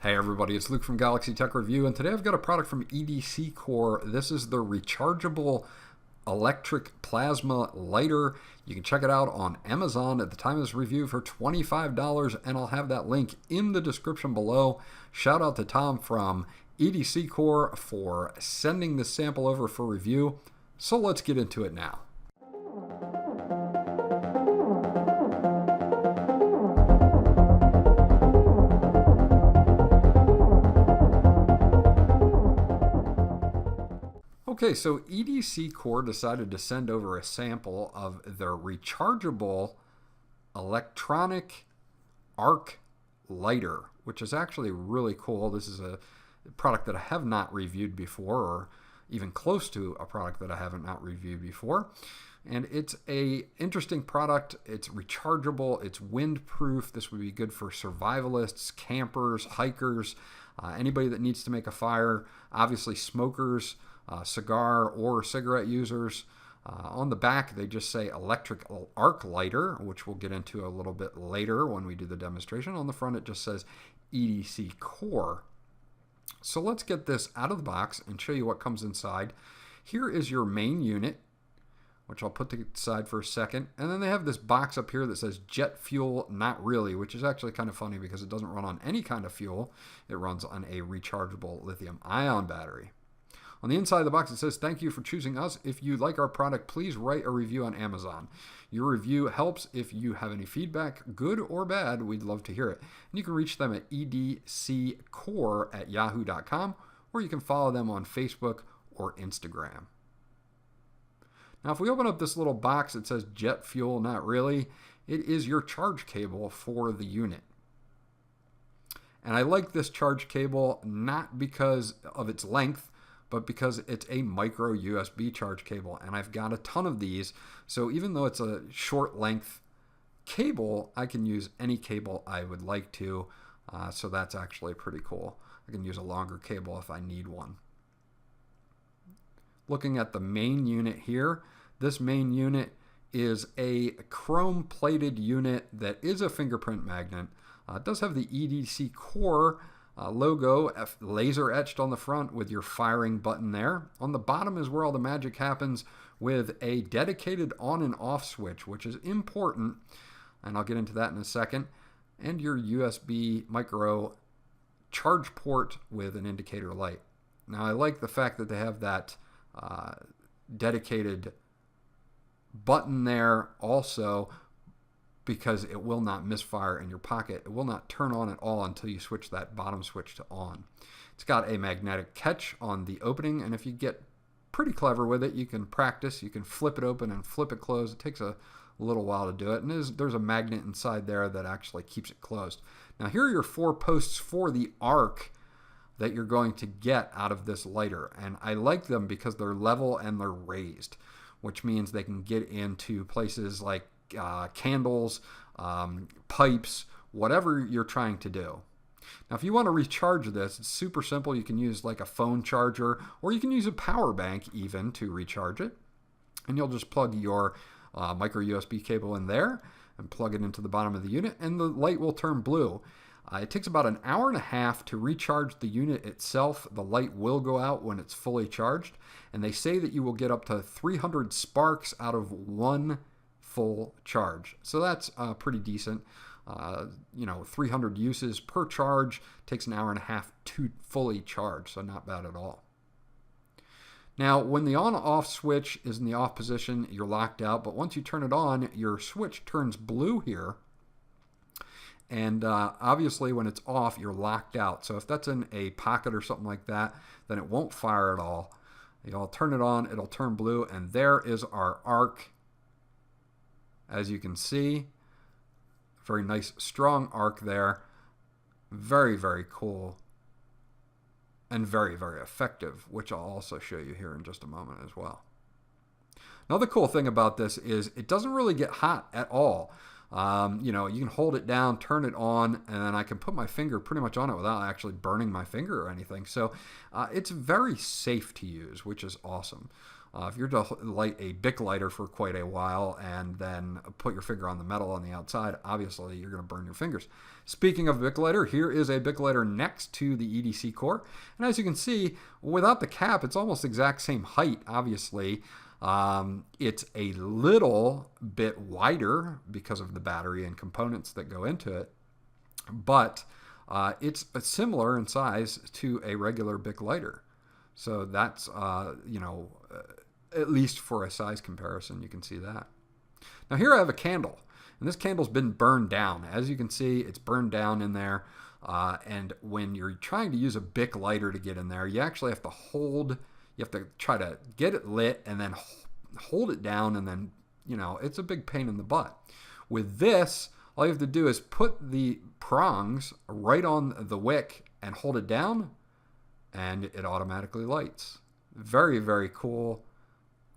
Hey everybody, it's Luke from Galaxy Tech Review, and today I've got a product from EDC Core. This is the Rechargeable Electric Plasma Lighter. You can check it out on Amazon at the time of this review for $25, and I'll have that link in the description below. Shout out to Tom from EDC Core for sending this sample over for review. So let's get into it now. Okay, so EDC Core decided to send over a sample of their rechargeable electronic arc lighter, which is actually really cool. This is a product that I have not reviewed before, or even close to a product that I haven't not reviewed before. And it's a interesting product. It's rechargeable, it's windproof. This would be good for survivalists, campers, hikers, anybody that needs to make a fire, obviously smokers, cigar or cigarette users. On the back, they just say electric arc lighter, which we'll get into a little bit later when we do the demonstration. On the front, it just says EDC Core. So let's get this out of the box and show you what comes inside. Here is your main unit, which I'll put to the side for a second. And then they have this box up here that says jet fuel, not really, which is actually kind of funny because it doesn't run on any kind of fuel. It runs on a rechargeable lithium-ion battery. On the inside of the box, it says, "Thank you for choosing us. If you like our product, please write a review on Amazon. Your review helps. If you have any feedback, good or bad, we'd love to hear it." And you can reach them at edccore@yahoo.com, or you can follow them on Facebook or Instagram. Now, if we open up this little box, it says jet fuel, not really. It is your charge cable for the unit. And I like this charge cable not because of its length, but because it's a micro USB charge cable, and I've got a ton of these. So even though it's a short length cable, I can use any cable I would like to. So that's actually pretty cool. I can use a longer cable if I need one. Looking at the main unit here, this main unit is a chrome plated unit that is a fingerprint magnet. It does have the EDC Core logo laser etched on the front with your firing button there. On the bottom is where all the magic happens, with a dedicated on and off switch, which is important, and I'll get into that in a second, and your USB micro charge port with an indicator light. Now, I like the fact that they have that dedicated button there also, because it will not misfire in your pocket. It will not turn on at all until you switch that bottom switch to on. It's got a magnetic catch on the opening, and if you get pretty clever with it, you can practice. You can flip it open and flip it closed. It takes a little while to do it, and there's a magnet inside there that actually keeps it closed. Now, here are your 4 posts for the arc that you're going to get out of this lighter, and I like them because they're level and they're raised, which means they can get into places like candles, pipes, whatever you're trying to do. Now, if you want to recharge this, it's super simple. You can use like a phone charger, or you can use a power bank even to recharge it. And you'll just plug your micro USB cable in there and plug it into the bottom of the unit, and the light will turn blue. It takes about an hour and a half to recharge the unit itself. The light will go out when it's fully charged, and they say that you will get up to 300 sparks out of one full charge. So that's pretty decent. 300 uses per charge, takes an hour and a half to fully charge, so not bad at all. Now, when the on-off switch is in the off position, you're locked out, but once you turn it on, your switch turns blue here, and obviously when it's off, you're locked out. So if that's in a pocket or something like that, then it won't fire at all. You'll turn it on, it'll turn blue, and there is our arc. As you can see, very nice strong arc there. Very, very cool and very, very effective, which I'll also show you here in just a moment as well. Another cool thing about this is it doesn't really get hot at all. You can hold it down, turn it on, and then I can put my finger pretty much on it without actually burning my finger or anything. So it's very safe to use, which is awesome. If you're to light a Bic lighter for quite a while and then put your finger on the metal on the outside, obviously you're going to burn your fingers. Speaking of Bic lighter, here is a Bic lighter next to the EDC Core. And as you can see, without the cap, it's almost exact same height, obviously. It's a little bit wider because of the battery and components that go into it, but it's similar in size to a regular Bic lighter. So that's, at least for a size comparison, you can see that. Now here I have a candle, and this candle's been burned down. As you can see, it's burned down in there. And when you're trying to use a Bic lighter to get in there, you actually have to try to get it lit and then hold it down, and then, it's a big pain in the butt. With this, all you have to do is put the prongs right on the wick and hold it down, and it automatically lights. Very, very cool.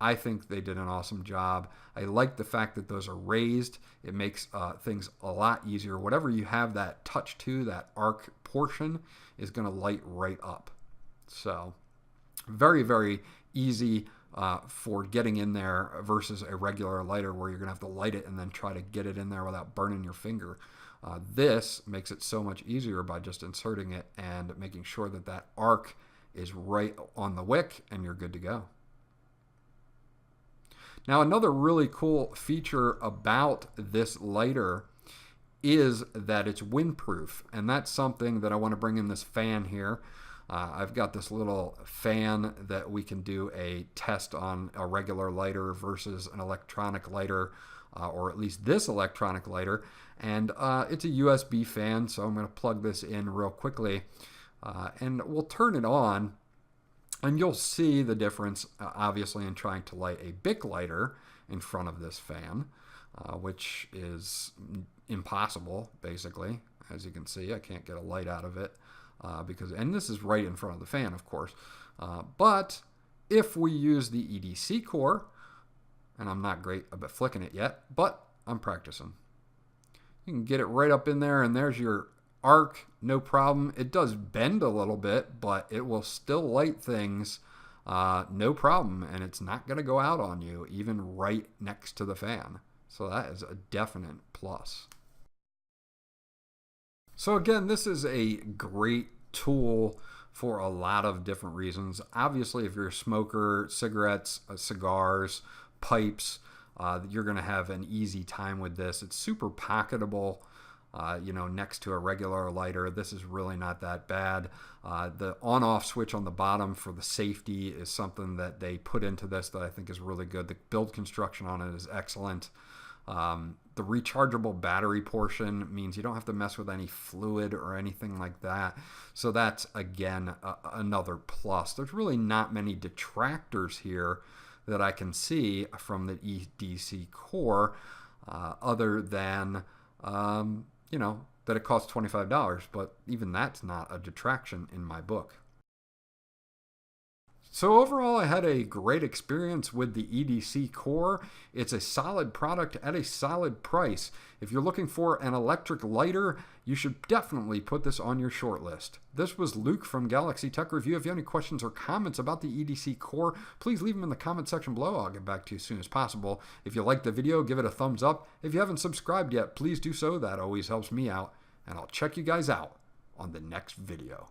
I think they did an awesome job. I like the fact that those are raised. It makes things a lot easier. Whatever you have that touch to, that arc portion, is going to light right up. So very, very easy for getting in there versus a regular lighter where you're going to have to light it and then try to get it in there without burning your finger. This makes it so much easier by just inserting it and making sure that that arc is right on the wick, and you're good to go. Now, another really cool feature about this lighter is that it's windproof, and that's something that I want to bring in this fan here. I've got this little fan that we can do a test on a regular lighter versus an electronic lighter, or at least this electronic lighter, and it's a USB fan, so I'm going to plug this in real quickly, and we'll turn it on. And you'll see the difference, obviously, in trying to light a Bic lighter in front of this fan, which is impossible, basically. As you can see, I can't get a light out of it, and this is right in front of the fan, of course. But if we use the EDC Core, and I'm not great about flicking it yet, but I'm practicing. You can get it right up in there, and there's your arc, no problem. It does bend a little bit, but it will still light things no problem, and it's not going to go out on you, even right next to the fan. So that is a definite plus. So again, this is a great tool for a lot of different reasons. Obviously, if you're a smoker, cigarettes, cigars, pipes, you're going to have an easy time with this. It's super pocketable. Next to a regular lighter. This is really not that bad. The on-off switch on the bottom for the safety is something that they put into this that I think is really good. The build construction on it is excellent. The rechargeable battery portion means you don't have to mess with any fluid or anything like that. So that's, again, another plus. There's really not many detractors here that I can see from the EDC Core other than that it costs $25, but even that's not a detraction in my book. So overall, I had a great experience with the EDC Core. It's a solid product at a solid price. If you're looking for an electric lighter, you should definitely put this on your short list. This was Luke from Galaxy Tech Review. If you have any questions or comments about the EDC Core, please leave them in the comment section below. I'll get back to you as soon as possible. If you liked the video, give it a thumbs up. If you haven't subscribed yet, please do so. That always helps me out. And I'll check you guys out on the next video.